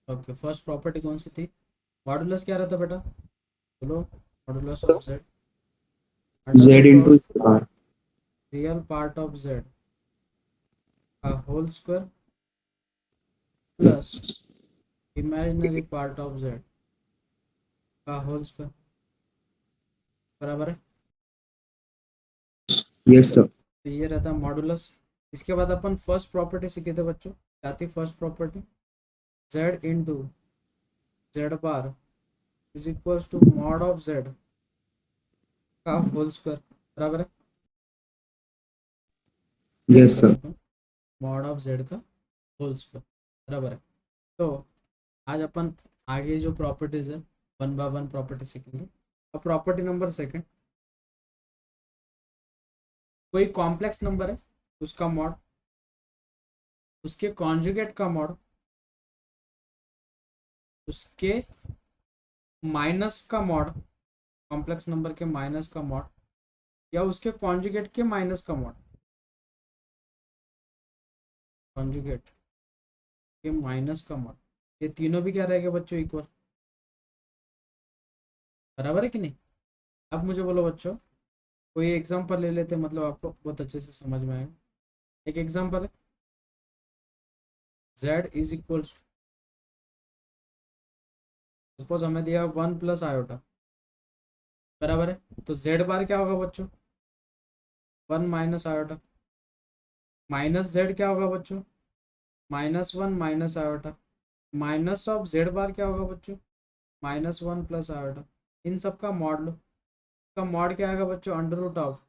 Okay, first property कौन सी थी? Modulus क्या रहता बेटा, बोलो? Modulus of z under Z root into of R. Real part of z का whole square plus imaginary part of z का होल स्क्वायर, बराबर है? Yes, sir. तो ये रहता है मॉडुलस। इसके बाद अपन फर्स्ट प्रॉपर्टी सीखे थे बच्चों, क्या थी first property? Z into z bar is equal to mod of z का होल स्क्वायर, बराबर है? क्या Yes, सीखा था sir. अपन? मॉड ऑफ जेड का होल स्क्वायर, बराबर है? तो आज अपन आगे जो प्रॉपर्टीज है वन बाय वन प्रॉपर्टी सीखेंगे। अब प्रॉपर्टी नंबर सेकंड, कोई कॉम्प्लेक्स नंबर है, उसका मॉड, उसके कॉन्जुगेट का मॉड, उसके माइनस का मॉड, कॉम्प्लेक्स नंबर के माइनस का मॉड, या उसके कॉन्जुगेट के माइनस का मॉड, कॉन्जुगेट के माइनस का मॉड, ये तीनों भी क्या रहेगा बच्चों? इक्वल, बराबर है कि नहीं? अब मुझे बोलो बच्चों, कोई एग्जांपल ले लेते हैं, मतलब आपको बहुत अच्छे से समझ में आएगा। एक एग्जांपल है, z इज इक्वल, सपोज हमें दिया 1 + i, बराबर है? तो z बार क्या होगा बच्चों? 1 - i, माइनस z क्या होगा बच्चों? -1 - i, माइनस ऑफ z बार क्या होगा बच्चों? -1 + i। इन सब का मॉड लो, का मॉड क्या आएगा बच्चों? Under root of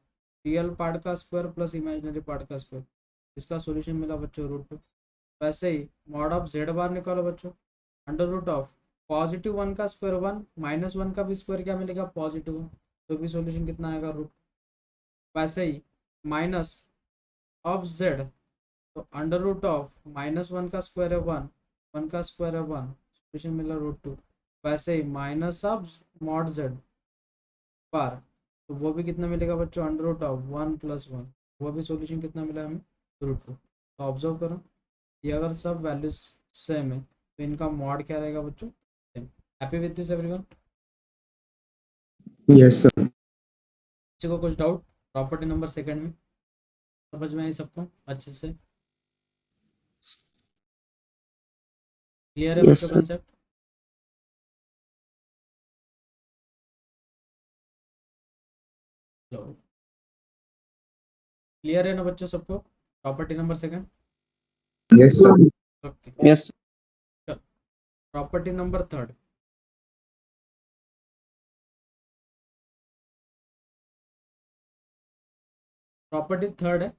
real part का स्क्वायर प्लस इमेजिनरी पार्ट का स्क्वायर। इसका सॉल्यूशन मिला बच्चों √2। वैसे ही मॉड ऑफ जेड बार निकालो बच्चों, अंडर रूट ऑफ +1 का स्क्वायर 1, -1 का भी स्क्वायर क्या मिलेगा? +1, तो भी सॉल्यूशन कितना आएगा? √2। वैसे ही माइनस ऑफ जेड, तो अंडर रूट ऑफ -1 का स्क्वायर है 1, 1 का स्क्वायर है 1, सॉल्यूशन मिला √2। वैसे ही माइनस ऑफ मॉड जेड बार, तो वो भी कितना मिलेगा बच्चों? अंडर रूट ऑफ 1 + 1, वो भी सॉल्यूशन कितना मिला हमें? √2। तो ऑब्जर्व करो, ये अगर सब वैल्यूज सेम है तो इनका मॉड क्या रहेगा बच्चों? Same. Happy with this everyone? Yes, sir. किसी को कुछ डाउट प्रॉपर्टी नंबर सेकंड में? समझ में आई सबको अच्छे से? क्लियर है Yes, बच्चों sir. कंसेप्ट? क्लियर है ना बच्चों सबको property number second? Yes, sir. Okay, Yes. चलो property number third. Property third है,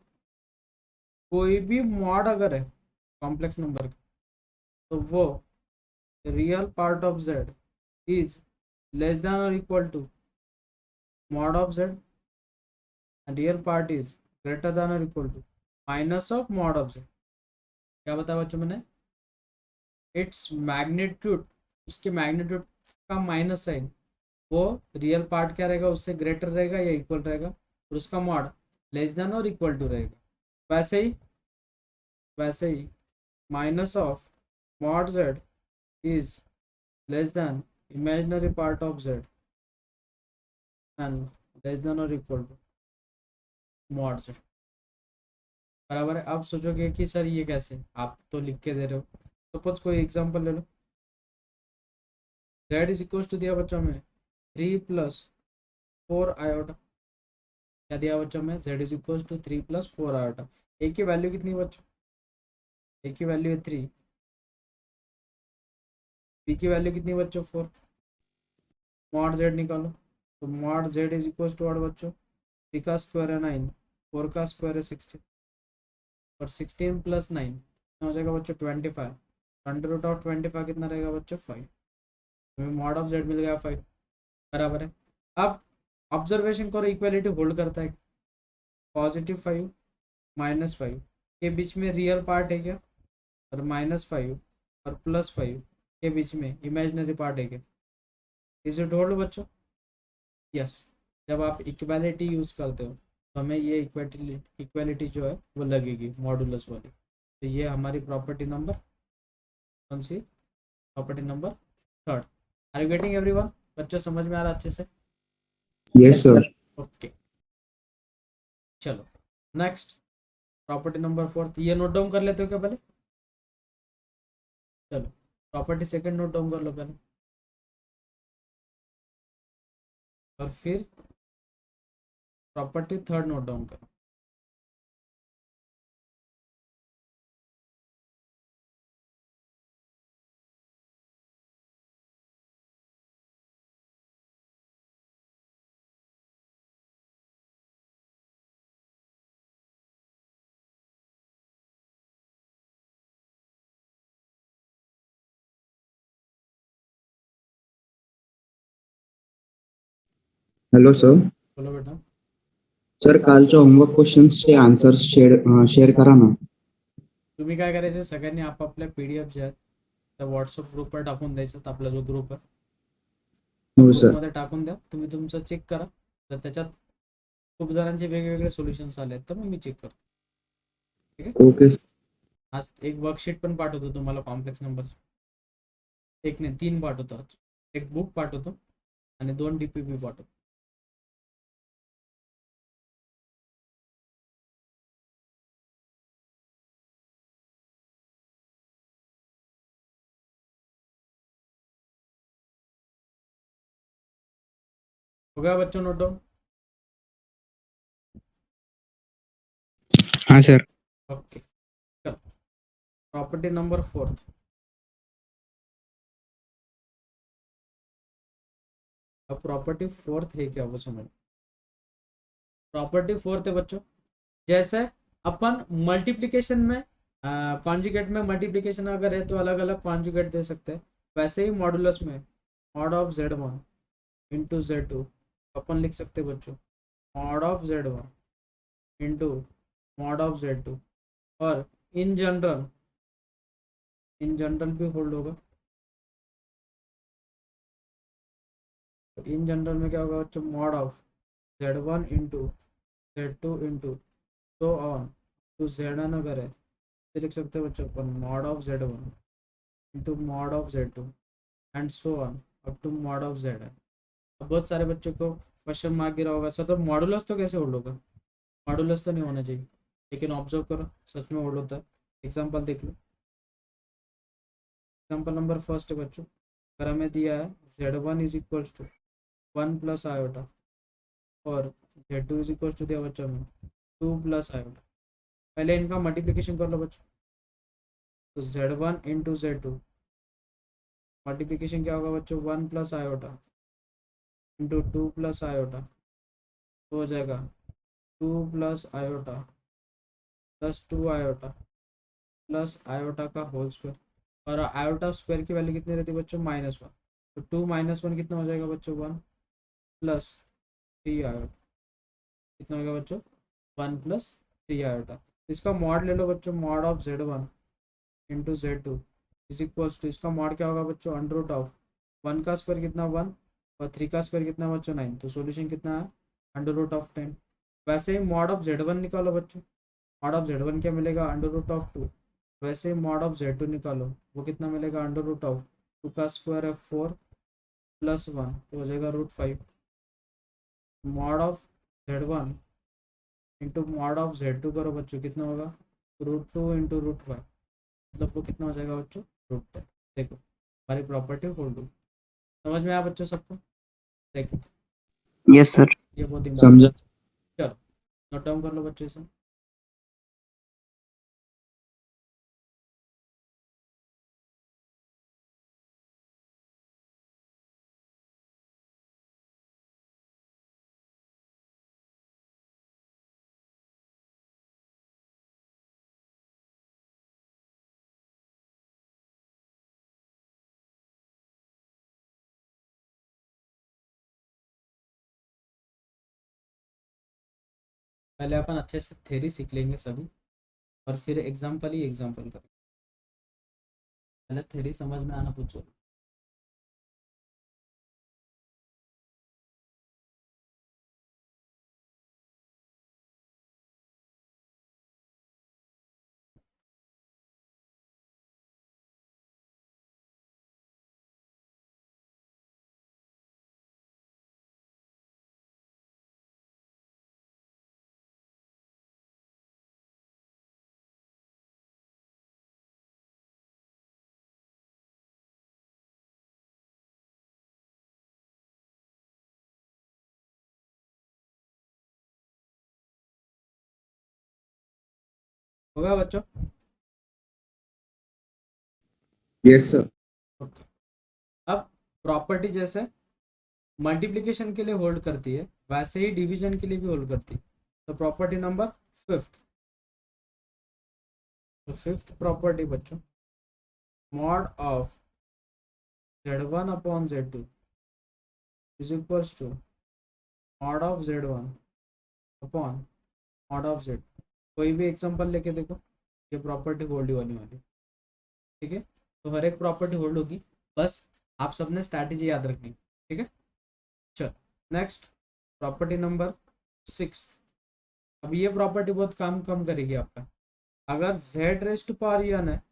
कोई भी मॉड अगर है कॉम्प्लेक्स नंबर का, तो वो real part of z is less than और equal to mod of z, and real part is greater than और equal to minus of mod of z. क्या बताया बच्चों मैंने? इट्स मैग्नीट्यूड, उसके मैग्नीट्यूड का माइनस साइन, वो रियल पार्ट क्या रहेगा? उससे ग्रेटर रहेगा या इक्वल रहेगा, और उसका मॉड लेस देन और इक्वल टू रहेगा। वैसे ही minus of mod z is less than imaginary part of z and less than और इक्वल टू मॉड जेड, बराबर है? अब सोचोगे कि सर ये कैसे, आप तो लिख के दे रहे हो। सपोज कोई एग्जांपल ले लो, जेड इज इक्वल टू दिया बच्चों में 3 + 4 i, क्या दिया बच्चों में? Z is equal to 3 + 4 i। एक की वैल्यू कितनी बच्चों? एक की वैल्यू है 3, बी की वैल्यू कितनी बच्चों? 4। मॉड जेड निकालो, तो mod z is equal to बच्चों, 3 का स्क्वायर है 9, 4 का स्क्वायर है 16, और 16 + 9 हो जाएगा बच्चों 25। अंडर रूट ऑफ 25 कितना रहेगा बच्चों? 5। हमें मॉड ऑफ जेड मिल गया 5, बराबर है? अब ऑब्जर्वेशन करो, इक्वालिटी होल्ड करता है, +5 -5 के बीच में रियल पार्ट है क्या? और -5 और +5 के बीच में इमेजिनरी पार्ट है क्या? इज इट होल्ड बच्चों? यस। जब आप इक्वालिटी यूज करते हो तो हमें ये इक्वालिटी जो है वो लगेगी मॉडुलस वाली। तो ये हमारी प्रॉपर्टी नंबर कौन सी? Property number third. Are you getting everyone? बच्चों समझ में आ रहा अच्छे से? Yes, sir. ओके चलो नेक्स्ट, प्रॉपर्टी नंबर फोर्थ। ये नोट डाउन कर लेते हो क्या पहले? चलो प्रॉपर्टी सेकंड नोट डाउन कर लो पहले, और फिर प्रॉपर्टी थर्ड नोट डाउन करो। Hello, sir. बोलो बेटा। सर कालच्या होमवर्क क्वेश्चन्सचे आन्सर्स शेअर करा ना. तुम्ही काय करायचं, सगळ्यांनी आपापल्या PDF जे आहेत त्या व्हॉट्सअप ग्रुपवर टाकून द्यायचं. तर आपला जो ग्रुप आहे त्या हो सर. ग्रुपमध्ये टाकून द्या. तुम्ही तुमचं चेक करा. तर त्याच्यात खूप जणांचे वेगवेगळे सोल्युशन्स आले आहेत, तर मग मी चेक करतो. ठीक आहे. ओके. आज एक वर्कशीट पण पाठवतो तुम्हाला कॉम्प्लेक्स नंबर. एक नाही 3 पाठवतो आज. एक बुक पाठवतो आणि 2 DPP पाठवतो. हो गया बच्चों नोट डाउन? हाँ सर. ओके चलो प्रॉपर्टी नंबर फोर्थ। अब प्रॉपर्टी फोर्थ है क्या वो समझ। प्रॉपर्टी फोर्थ है बच्चों, जैसे अपन मल्टीप्लिकेशन में कॉन्जुगेट में मल्टीप्लिकेशन अगर है तो अलग अलग कॉन्जुगेट दे सकते हैं, वैसे ही मॉडुलस में mod of Z1 into Z2 अपन लिख सकते हैं बच्चों, mod of Z1 into mod of Z2। और इन जनरल भी होल्ड होगा। तो इन जनरल में क्या होगा बच्चों, mod of Z1 into Z2 into so on to Zn अगर है तो लिख सकते हैं बच्चों अपन mod of Z1 into mod of Z2 and so on up to mod of Zn। अब बहुत सारे बच्चों को क्वेश्चन मार्क गिरा होगा, सर तो मॉडुलस तो कैसे होल्ड होगा? मॉडुलस तो नहीं होना चाहिए, लेकिन ऑब्जर्व करो सच में होल्ड होता है। एग्जाम्पल देख लो। एग्जाम्पल नंबर फर्स्ट है बच्चों, अगर हमें दिया है Z1 is equals to 1 plus iota और Z2 इज इक्वल्स टू दिया बच्चों में 2 प्लस आयोटा। पहले इनका मल्टीप्लिकेशन कर लो बच्चों। तो Z1 इंटू Z2 मल्टीप्लिकेशन क्या होगा बच्चों, 1 plus iota into 2 plus iota, तो हो जाएगा 2 plus iota plus 2 iota plus iota का होल स्क्वायर। और आयोटा स्क्वायर की वैल्यू कितनी रहती है बच्चों, -1। तो 2 माइनस 1 कितना हो जाएगा बच्चों, 1 प्लस 3 आयोटा कितना हो गया बच्चों, 1 प्लस 3 आयोटा। इसका मॉड ले लो बच्चों, mod of Z1 into Z2 is equals to, इसका मॉड क्या होगा बच्चों, अंडर रूट ऑफ 1 का स्क्वायर कितना 1 और 3 का स्क्वायर कितना बच्चों 9। तो सॉल्यूशन कितना है, अंडर रूट ऑफ 10। वैसे ही मॉड ऑफ Z1 निकालो बच्चों, मॉड ऑफ Z1 क्या मिलेगा, अंडर रूट ऑफ 2। वैसे ही मॉड ऑफ Z2 निकालो, वो कितना मिलेगा, अंडर रूट ऑफ 2 का स्क्वायर है 4 प्लस 1 तो हो जाएगा √5। Mod of Z1 into mod of Z2 करो बच्चों, कितना होगा, √2 इंटू √5, मतलब वो कितना हो जाएगा बच्चों, √10। देखो हमारी प्रॉपर्टी होल्ड हो, समझ में आया बच्चों सबको? देखो यस सर. ये बहुत समझा. इंपॉर्टेंट। चलो नोट डाउन कर लो बच्चों इसे। पहले अपन अच्छे से थ्योरी सीख लेंगे सभी, और फिर एग्जाम्पल ही एग्जाम्पल करें। पहले थ्योरी समझ में आना पूछो। होगा बच्चों? Yes sir. ओके। अब प्रॉपर्टी जैसे मल्टीप्लिकेशन के लिए होल्ड करती है वैसे ही डिवीजन के लिए भी होल्ड करती है। तो प्रॉपर्टी नंबर फिफ्थ, तो फिफ्थ प्रॉपर्टी बच्चों, mod of z1 upon z2 is equals to mod of z1 upon mod of z। कोई भी एग्जांपल लेके देखो, ये प्रॉपर्टी होल्ड होने वाली, ठीक है? तो हर एक प्रॉपर्टी होल्ड होगी, बस आप सबने स्ट्रैटेजी याद रखनी, ठीक है? चल नेक्स्ट, प्रॉपर्टी नंबर सिक्स। अब ये प्रॉपर्टी बहुत काम कम करेगी आपका। अगर z raised to power n है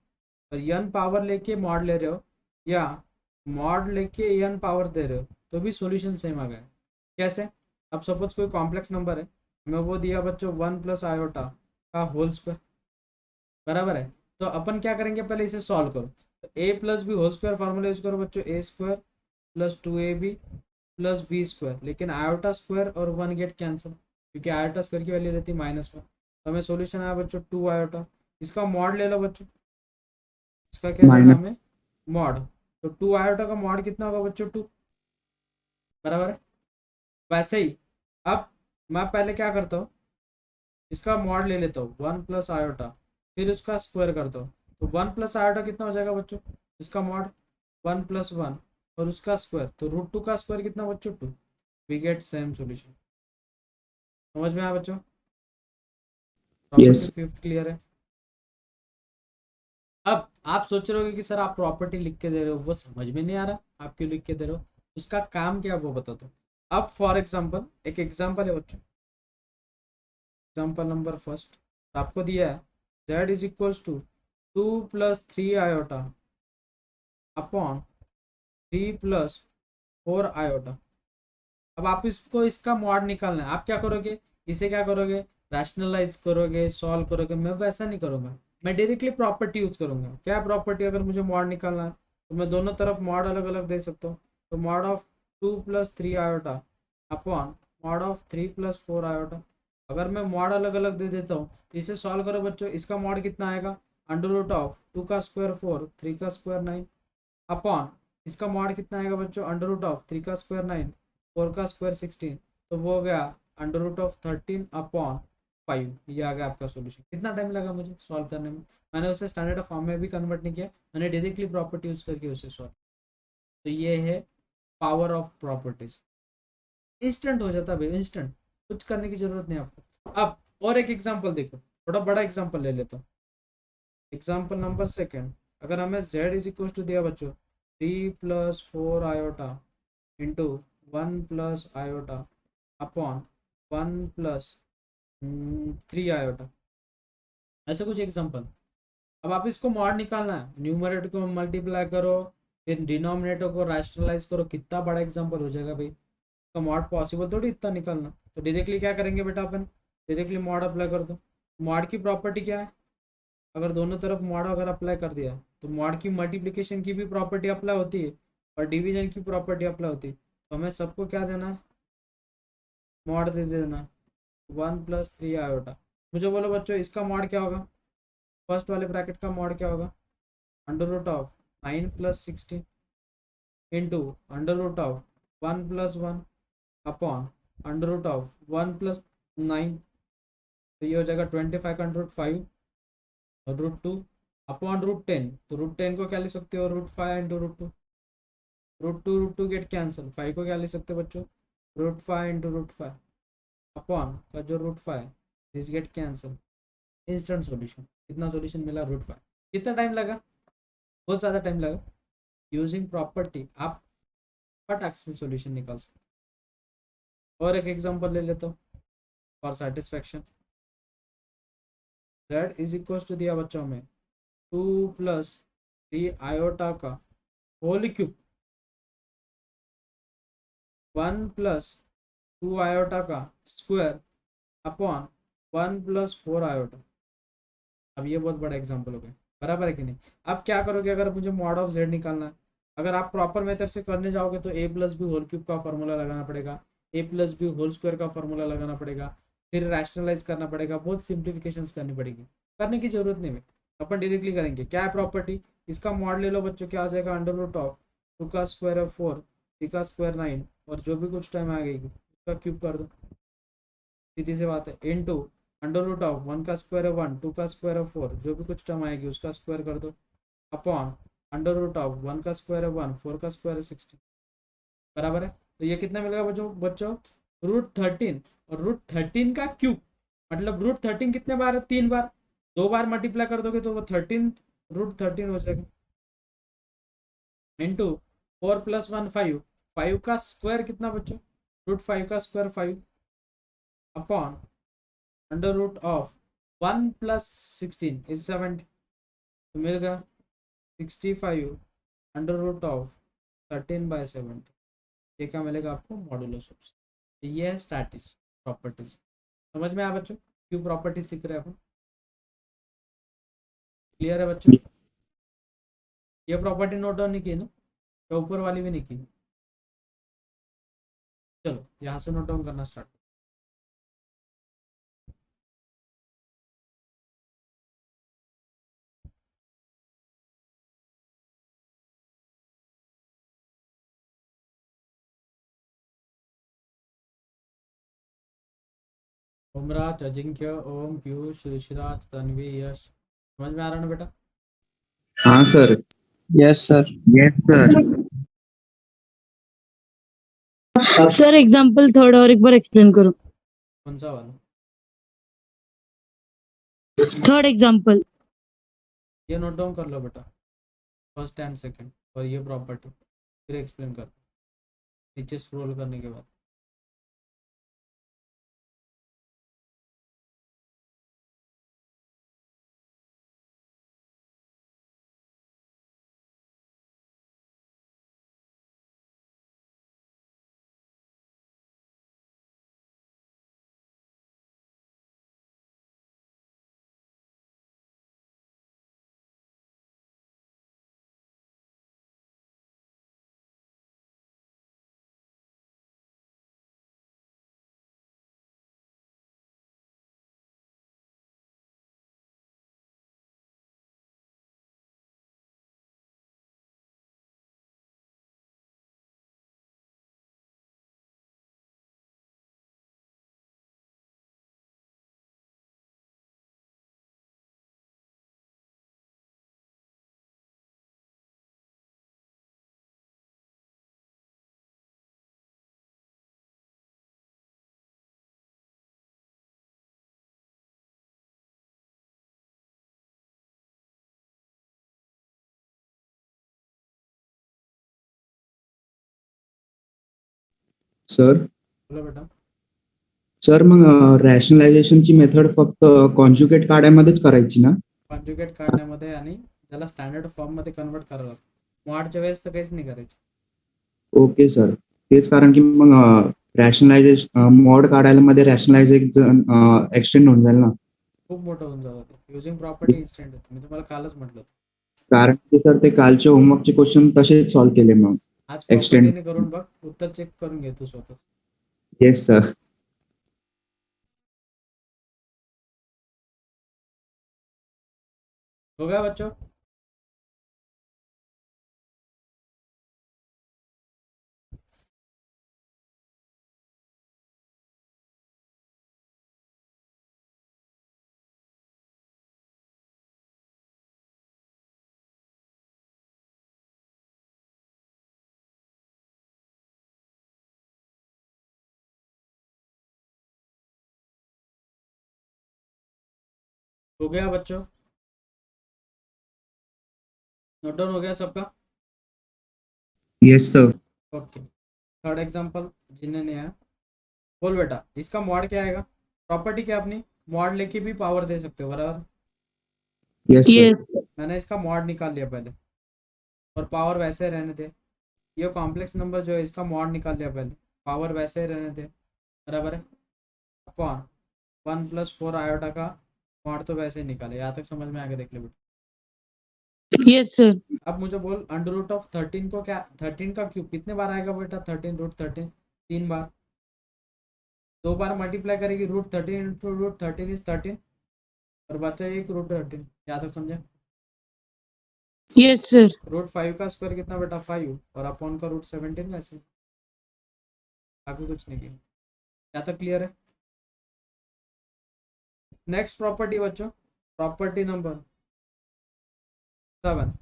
और n पावर लेके मॉड ले रहे हो या मॉड लेके n पावर दे रहे हो तो भी सॉल्यूशन सेम आ गया। कैसे? अब सपोज कोई कॉम्प्लेक्स नंबर है, हमें वो दिया बच्चों 1 प्लस आयोटा का होल स्क्वायर, बराबर है? तो अपन क्या करेंगे, पहले इसे सॉल्व करो। तो a plus B whole square formula use करो बच्चों, a square plus 2ab plus b square, लेकिन आयोटा स्क्वायर और 1 गेट कैंसिल क्योंकि आयोटा स्क्वायर की वैल्यू रहती है -1। तो हमें सॉल्यूशन आया बच्चों 2 आयोटा। इसका मॉड ले लो बच्चों, इसका क्या लेना माइनस। हमें, मॉड। तो 2 आयोटा का मॉड कितना होगा बच्चों, 2, बराबर है? वैसे ही अब मैं पहले क्या करता हूँ, इसका मॉड ले लेता हूँ 1 प्लस आयोटा, फिर उसका स्क्वायर करता हूँ। तो 1 प्लस आयोटा कितना हो जाएगा बच्चों, इसका मॉड 1 प्लस 1 और उसका स्क्वायर, तो √2 का स्क्वायर कितना बच्चों, 2। We get same solution. समझ में आया बच्चों? Property yes. फिफ्थ क्लियर है? अब आप सोच रहे हो कि सर आप प्रॉपर्टी लिख के दे रहे हो वो समझ में नहीं आ रहा, आप क्यों लिख के दे रहे हो, उसका काम क्या वो बता दो। अब फॉर एग्जांपल एक एग्जांपल है बच्चों, एग्जांपल नंबर फर्स्ट, आपको दिया है z is equals to 2 plus 3 iota upon 3 plus 4 iota. अब आप इसको इसका मॉड निकालना है, आप क्या करोगे, इसे क्या करोगे, रैशनलाइज करोगे, सॉल्व करोगे। मैं वैसा नहीं करूंगा, मैं डायरेक्टली प्रॉपर्टी यूज करूंगा। क्या प्रॉपर्टी, अगर मुझे मॉड निकालना है तो मैं दोनों तरफ मॉड अलग अलग दे सकता हूँ। तो mod of 2 plus 3 iota upon mod of 3 plus 4 iota. अगर मैं मॉड अलग अलग दे देता हूँ तो इसे सॉल्व करो बच्चों, इसका मॉड कितना आएगा, √2 का स्क्वायर 4, 3 का स्क्वायर 9 अपॉन इसका मॉड कितना आएगा बच्चों, √3 का स्क्वायर 9, 4 का स्क्वायर 16। तो वो हो गया √13 अपॉन 5। ये आ गया आपका सॉल्यूशन। कितना टाइम लगा मुझे सॉल्व करने में, मैंने उसे स्टैंडर्ड फॉर्म में भी कन्वर्ट नहीं किया, मैंने डायरेक्टली प्रॉपर्टी यूज करके उसे सॉल्व। तो ये है पावर ऑफ प्रॉपर्टीज, इंस्टेंट हो जाता है भाई, इंस्टेंट, कुछ करने की जरूरत नहीं आपको। अब और एक एग्जांपल देखो, थोड़ा बड़ा एग्जांपल ले लेता हूँ। एग्जांपल नंबर सेकंड, अगर हमें z इज इक्वल टू दिया बच्चों 3 plus 4 iota into 1 plus iota upon 1 plus 3 iota, ऐसे कुछ एग्जांपल। अब आप इसको मॉड निकालना है, न्यूमरेटर को मल्टीप्लाई करो, फिर डिनोमिनेटर को रैशनलाइज करो, कितना बड़ा एग्जांपल हो जाएगा भाई। तो मॉड पॉसिबल थोड़ी इतना निकालना। तो डायरेक्टली क्या करेंगे बेटा, अपन डायरेक्टली मॉड अप्लाई कर दो। मॉड की प्रॉपर्टी क्या है, अगर दोनों तरफ मॉड अगर अप्लाई कर दिया तो मॉड की मल्टीप्लिकेशन की भी प्रॉपर्टी अप्लाई होती है और डिवीजन की प्रॉपर्टी अप्लाई होती है। तो हमें सबको क्या देना है, मॉड दे देना, 1 प्लस 3 आयोटा। मुझे बोलो बच्चों इसका मॉड क्या होगा, फर्स्ट वाले ब्रैकेट का मॉड क्या होगा, √9 plus 16 into √1 plus 1 upon √1 plus 9। तो ये हो जाएगा 25 का √5 और √2 अपॉन √10। तो √10 को क्या ले सकते हो, √5 इंटू √2, √2 गेट कैंसिल, 5 को क्या ले सकते हो बच्चों, √5 इंटू √5 अपॉन का जो √5 this get cancel, instant solution. कितना सॉल्यूशन मिला, √5। कितना टाइम लगा, बहुत ज़्यादा टाइम लगा। यूजिंग प्रॉपर्टी आप फटाक से सॉल्यूशन निकाल सकते हो। और एक एग्जांपल ले लेता हूँ for satisfaction, z is equal to दिया बच्चों में 2 प्लस 3 आयोटा का होल क्यूब 1 प्लस 2 आयोटा का स्क्वायर अपॉन 1 प्लस 4 आयोटा। अब ये बहुत बड़ा एग्जांपल हो गया, बराबर है कि नहीं? अब क्या करोगे, अगर मुझे मॉड ऑफ z निकालना है, अगर आप प्रॉपर मेथड से करने जाओगे तो a plus B whole cube का फॉर्मूला लगाना पड़ेगा, a plus B whole square का फॉर्मूला लगाना पड़ेगा, फिर रैशनलाइज करना पड़ेगा, बहुत सिंप्लीफिकेशंस करनी पड़ेगी। करने की जरूरत नहीं है, अपन डायरेक्टली करेंगे। क्या है प्रॉपर्टी, इसका मॉड ले लो बच्चों, क्या आ जाएगा अंडर रूट ऑफ 2 का स्क्वायर है 4, 3 का स्क्वायर 9, और जो भी कुछ टाइम आ गई उसका क्यूब कर दो, सीधी सी बात है। इन टू अंडर रूट ऑफ 1 का स्क्वायर है 1, 2 का स्क्वायर है 4, जो भी कुछ टर्म आएगी उसका स्क्वायर कर दो, अपॉन अंडर रूट ऑफ 1 का स्क्वायर है 1, 4 का स्क्वायर है 16, बराबर है। तो ये कितना मिलेगा बच्चों बच्चों √13, और √13 का क्यूब मतलब √13 कितने बार है, 3 बार, 2 बार मल्टीप्लाई कर दोगे तो वो 13 √13 हो जाएगा, इंटू 4 + 1 5, 5 का स्क्वायर कितना बच्चों, √5 का square 5, upon under root of 1 + 16 is 70, तो मिलेगा 65 अंडर रूट ऑफ 13/70, ये क्या मिलेगा आपको, मॉडुलस ऑफ। तो ये है स्टैटिक प्रॉपर्टीज, समझ में आया बच्चों, क्यों प्रॉपर्टी सीख रहे हैं अपन, क्लियर है बच्चों। ये प्रॉपर्टी नोट डाउन नहीं की ना, या ऊपर वाली भी नहीं की, चलो यहाँ से नोट डाउन करना स्टार्ट। ओमराज, अजिंक्य, ओम, पीयूष, ऋषिराज, तन्वी, यश, समझ में आ रहा ना बेटा। हाँ sir. Yes sir. Yes sir. Sir example third और एक बार एक्सप्लेन करो। कौन सा वाला, थर्ड एग्जाम्पल। ये नोट डाउन कर लो बेटा, फर्स्ट एंड सेकंड, और ये प्रॉपर्टी फिर एक्सप्लेन कर, नीचे स्क्रॉल करने के बाद। सर बोलो बेटा। सर मग रॅशनलायझेशनची मेथड फक्त कॉन्जुगेट काढायमध्येच करायची ना? कॉन्जुगेट काढण्यामध्ये आणि त्याला स्टँडर्ड फॉर्म मध्ये कन्वर्ट करावं लागतं, मॉडच्या वेळेस तर काहीच नाही करायचं। Okay sir. तेच कारण की मग रॅशनलायझेशन मॉड काढायला मध्ये रॅशनलायझेशन एक्सटेंड होऊन जाईल ना, खूप मोठं होऊन जातं ते, युजिंग प्रॉपर्टी इन्स्टंट येतं, मी तुम्हाला कालच म्हटलं होतं। कारण की सर ते कालचे होमवर्कचे क्वेश्चन तसेच सॉल्व्ह केले मग आज एक्सटेंड. प्रॉपर्टीने करून बघ, उत्तर चेक करून घे तू स्वतः। Yes sir. हो गया बच्चों। हो गया बच्चों, नोट डाउन हो गया सबका। Yes sir. Okay, third example जिन्हें नहीं आया, बोल बेटा इसका मॉड क्या आएगा, प्रॉपर्टी क्या अपनी, मॉड लेके भी पावर दे सकते हो, बराबर। Yes sir. यस मैंने इसका मॉड निकाल लिया पहले, और पावर वैसे रहने थे, ये कॉम्प्लेक्स नंबर जो है इसका मॉड निकाल लिया पहले, पावर वैसे ही रहने थे, बराबर है, अपॉन 1 + 4 आयोटा का मॉड तो वैसे ही निकाले, यहाँ तक समझ में आके देख ले बेटा। Yes sir. अब मुझे बोल अंडर रूट ऑफ 13 को क्या, 13 का क्यूब कितने बार आएगा बेटा, 13 √13 3 बार, 2 बार मल्टीप्लाई करेगी √13 × √13 इज 13, और बचा एक रूट 13, यहाँ तक समझे? Yes, sir. रूट 5 का स्क्वायर कितना बेटा 5, और अपॉन का रूट 17 ऐसे, आगे कुछ नहीं किया। यहाँ तक क्लियर है? नेक्स्ट प्रॉपर्टी बच्चों, प्रॉपर्टी नंबर 7।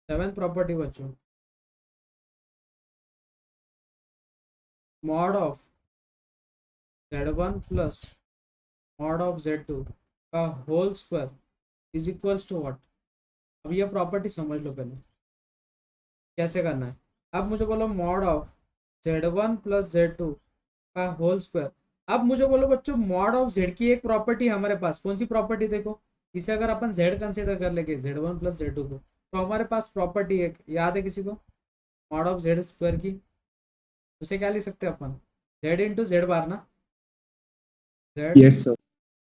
सेवेंथ प्रॉपर्टी बच्चों, mod of z1 plus mod of z2 का whole square is equals to what? अब ये प्रॉपर्टी समझ लो पहले कैसे करना है। अब मुझे बोलो mod of z1 plus z2 का होल स्क्वायर। अब मुझे बोलो बच्चों मॉड ऑफ z की एक प्रॉपर्टी हमारे पास, कौन सी प्रॉपर्टी? देखो, इसे अगर अपन z कंसिडर कर लेंगे z1 प्लस z2 को, तो हमारे पास प्रॉपर्टी एक याद है किसी को, मॉड ऑफ z स्क्वायर की। उसे क्या लिख सकते हैं अपन? z इंटू जेड बार ना, z yes sir.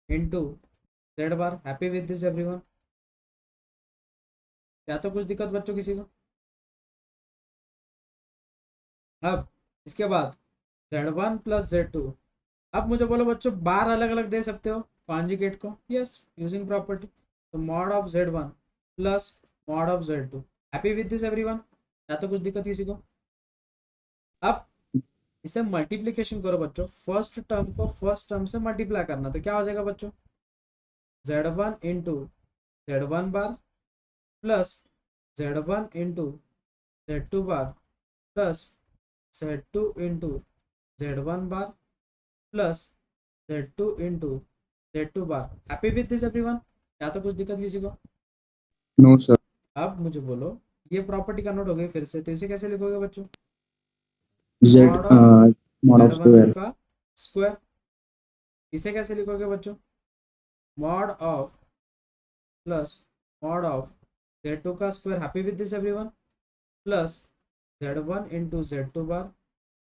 Into z bar. Happy with this everyone? या तो कुछ दिक्कत बच्चों किसी को? अब इसके बाद z1 प्लस z2। अब मुझे बोलो बच्चों बार अलग अलग दे सकते हो कॉन्जुगेट को? Yes, using property. तो mod of z1 plus mod of z2। Happy with this everyone? या तो कुछ दिक्कत किसी को? अब इसे मल्टीप्लीकेशन करो बच्चों, फर्स्ट टर्म को फर्स्ट टर्म से मल्टीप्लाई करना, तो क्या हो जाएगा बच्चों? z1 into z1 bar plus z1 into z2 bar plus z2 into z1 bar plus z2 into z2 bar. Happy with this everyone? या तो कुछ दिक्कत किसी को? No sir. अब मुझे बोलो ये प्रॉपर्टी कन्वर्ट हो गई फिर से, तो इसे कैसे लिखोगे बच्चों? Z mod of mod of z1 square. का स्क्वायर। इसे कैसे लिखोगे बच्चों? Mod of plus mod of z2 का square. Happy with this everyone? Plus z1 into z2 bar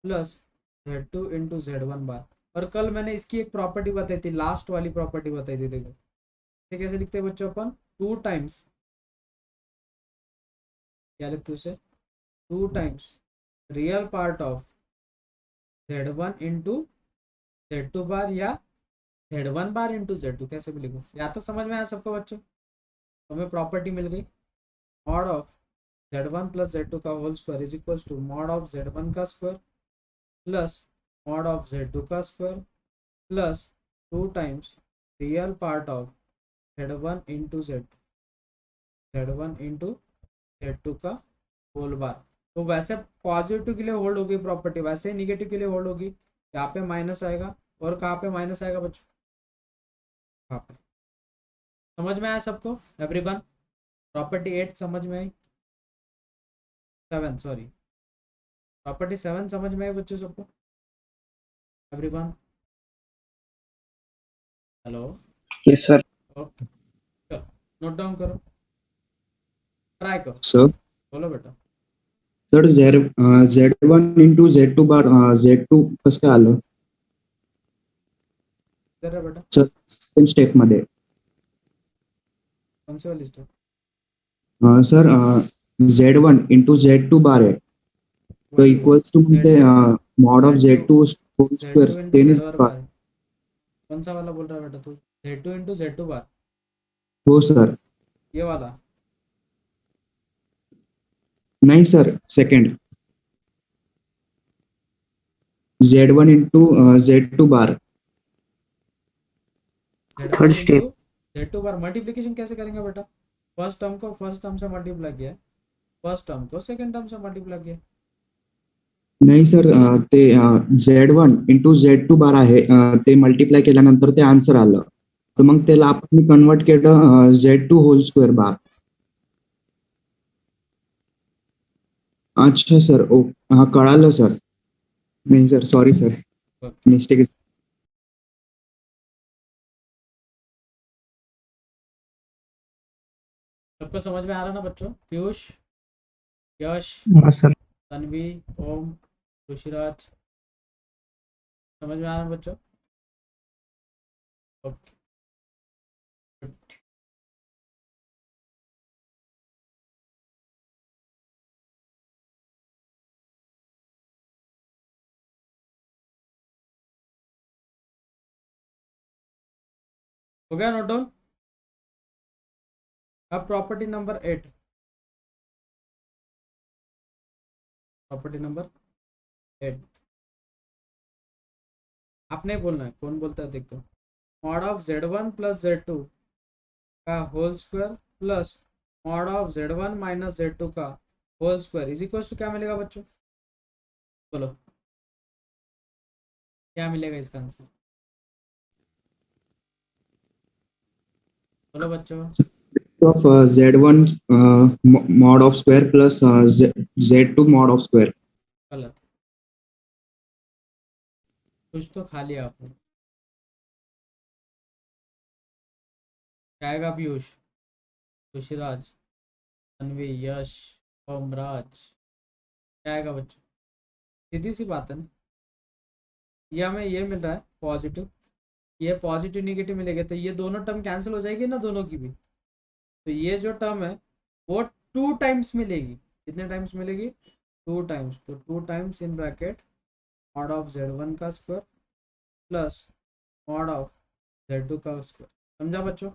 plus z2 into z1 बार। और कल मैंने इसकी एक प्रॉपर्टी बताई थी, लास्ट वाली प्रॉपर्टी बताई थी, देखो इसे कैसे लिखते हैं बच्चों अपन? 2 टाइम्स, क्या लिखते हैं उसे? 2 times real part of z1 into z2 बार, या z1 बार इंटू z2, कैसे भी लिखो। या तो समझ में आया सबको बच्चों? तो हमें प्रॉपर्टी मिल गई, mod of z1 plus z2 का whole square is equal to mod of z1 का square plus mod of z2 का square plus 2 times real part of z1 into z1 into z2 का होल बार। तो वैसे positive के लिए hold होगी property, वैसे ही निगेटिव के लिए होल्ड होगी। यहाँ पे माइनस आएगा, और कहाँ पे माइनस आएगा बच्चों? यहाँ पे। समझ में आया सबको एवरीवन? प्रॉपर्टी 8 समझ में आई? 7 सॉरी, प्रॉपर्टी 7 समझ में आई बच्चों सबको everyone? Hello? Yes sir. Okay, चलो नोट डाउन करो, ट्राई करो, सर बोलो बेटा। सर Z1 इंटू Z2 बार Z2 कसं काय आलं इधर है बेटा, सेकंड स्टेप मध्ये? कौन से वाली step? Sir Z1 into Z2 बार आहे, तो वही वही इक्वल्स टू म्हणते Z2 mod of Z2 Z2 whole square Z2 into ten z is bar bar है। कौन सा वाला बोल रहा है बेटा तू? Z2 इंटू Z2 बार, हो सर। ये वाला? नहीं sir, second Z1 into Z2 बार। Z1 इंटू Z2 बार मल्टीप्लीकेशन कैसे करेंगे बेटा? फर्स्ट टर्म को फर्स्ट टर्म से मल्टीप्लाई किया, फर्स्ट टर्म को सेकंड टर्म से मल्टीप्लाई किया। नाही सर, ते Z1 इंटू Z2 बार आहे, ते मल्टिप्लाय केल्यानंतर ते आन्सर आलं, तर मग त्याला आपण कन्वर्ट केलं Z2 होल स्क्वेअर बार। अच्छा सर, ओ हा कळालं सर। नाही सर, सॉरी सर, मिस्टेक। सबको समझ में आ रहा ना बच्चों? पीयूष, यश, हाँ सर। तन्वी, ओम, ऋषिराज, समझ में आ रहा है बच्चों? ओके। हो गया नोट डाउन। अब प्रॉपर्टी नंबर 8, प्रॉपर्टी नंबर 8 आपने बोलना है, कौन बोलता है देखते हो। Mod of Z1 plus Z2 का whole square plus mod of Z1 minus Z2 का whole square is equal to क्या मिलेगा बच्चों, बोलो क्या मिलेगा इसका आंसर, बोलो बच्चों। of Z1 mod of square plus Z2 mod of square. गलत, कुछ तो खा लिया आपने। क्या आएगा पीयूष, खुशीराज, तन्वी, यश, ओमराज, क्या आएगा बच्चों। सीधी सी बात है ना, ये हमें ये मिल रहा है पॉजिटिव, ये पॉजिटिव निगेटिव मिलेगा तो ये दोनों टर्म कैंसिल हो जाएगी ना दोनों की भी, तो ये जो टर्म है वो 2 टाइम्स मिलेगी। कितने टाइम्स मिलेगी, 2 टाइम्स, तो 2 times in bracket mod of Z1 का square plus mod of Z2 का स्क्वायर। समझा बच्चों,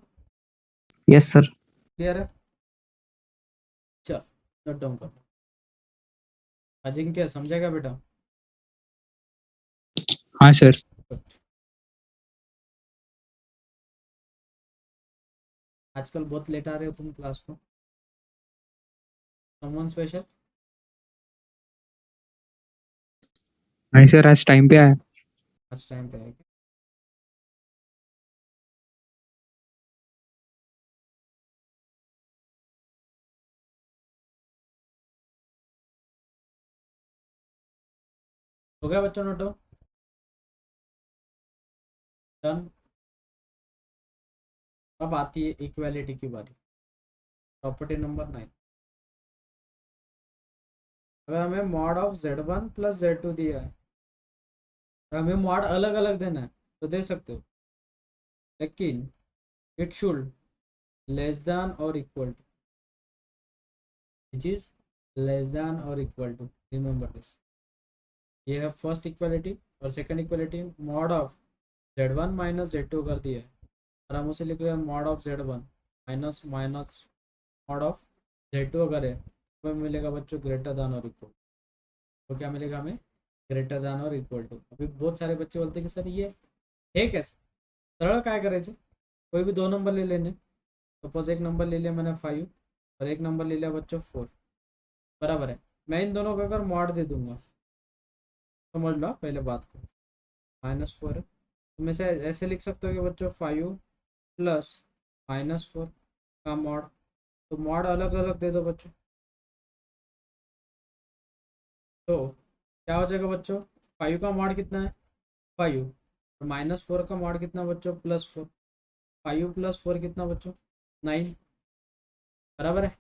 यस सर। क्लियर है। चल नोट डाउन कर, अजिंक्य समझेगा बेटा। हाँ सर। आजकल बहुत लेट आ रहे हो तुम क्लास को, समवन स्पेशल। नहीं सर, आज टाइम पे आया। आज टाइम पे आएगा। हो गया बच्चों नोट डाउन, डन। अब आती है इक्वालिटी की बारी, प्रॉपर्टी नंबर 9। अगर हमें mod of Z1 plus Z2 दिया है, हमें मॉड अलग अलग देना है तो दे सकते हो, लेकिन इट शुड लेस देन और equal to, which is less than और इक्वल टू, रिमेंबर दिस। ये है फर्स्ट इक्वालिटी, और second equality mod of Z1 minus Z2 कर दिया है, और हम उसे लिख रहे हैं mod of Z1 minus minus mod of Z2 अगर है तो हमें मिलेगा बच्चों ग्रेटर देन और इक्वल, तो क्या मिलेगा हमें, ग्रेटर देन और इक्वल टू। अभी बहुत सारे बच्चे बोलते हैं कि सर ये है कैसे, सरल काय करायचं, कोई भी 2 नंबर ले लेने, सपोज एक नंबर ले लिया मैंने 5 और एक नंबर ले लिया बच्चों 4, बराबर है। मैं इन दोनों का अगर मॉड दे दूंगा, समझ लो पहले बात को, -4 है तो मैं से ऐसे लिख सकते हो कि बच्चों 5 प्लस -4 का मॉड, तो मॉड अलग अलग दे दो बच्चों, तो क्या हो जाएगा बच्चों, 5 का मॉड कितना है 5, और -4 का मॉड कितना बच्चों +4, 5 + 4 कितना बच्चों 9, बराबर है।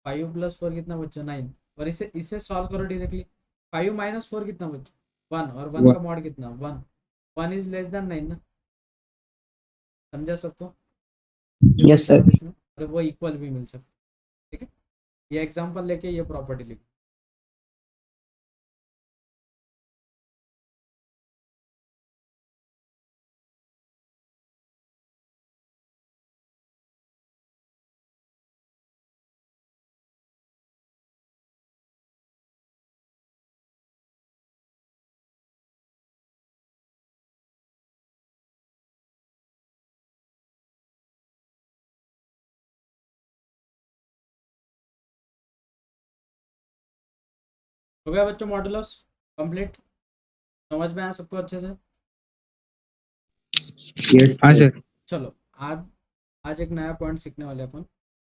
5 + 4 कितना बच्चों 9, और इसे इसे सॉल्व करो डायरेक्टली। 5 - 4 कितना बच्चों 1, और 1 का मॉड कितना 1, 1 इज लेस देन 9 ना, समझा सबको, यस सर। इसमें और वो इक्वल भी मिल सकता है, ठीक है। ये एग्जांपल लेके ये प्रॉपर्टी लिखो। हो गया बच्चों मॉडुलस कंप्लीट, समझ में आया सबको अच्छे से। Yes, हाँ sir. सर। चलो आज आज एक नया पॉइंट सीखने वाले अपन,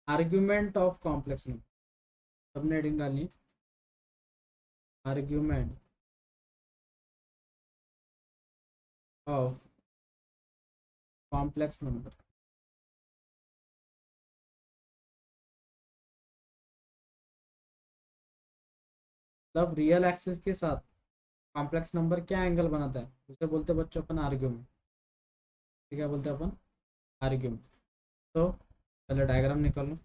आर्ग्यूमेंट ऑफ कॉम्प्लेक्स नंबर, सबने हेडिंग डालनी है, आर्ग्यूमेंट ऑफ कॉम्प्लेक्स नंबर। मतलब रियल एक्सिस के साथ कॉम्प्लेक्स नंबर क्या एंगल बनाता है उसे बोलते हैं बच्चों अपन आर्ग्यूमेंट, क्या बोलते हैं अपन आर्ग्यूमेंट। तो पहले डायग्राम निकाल लो।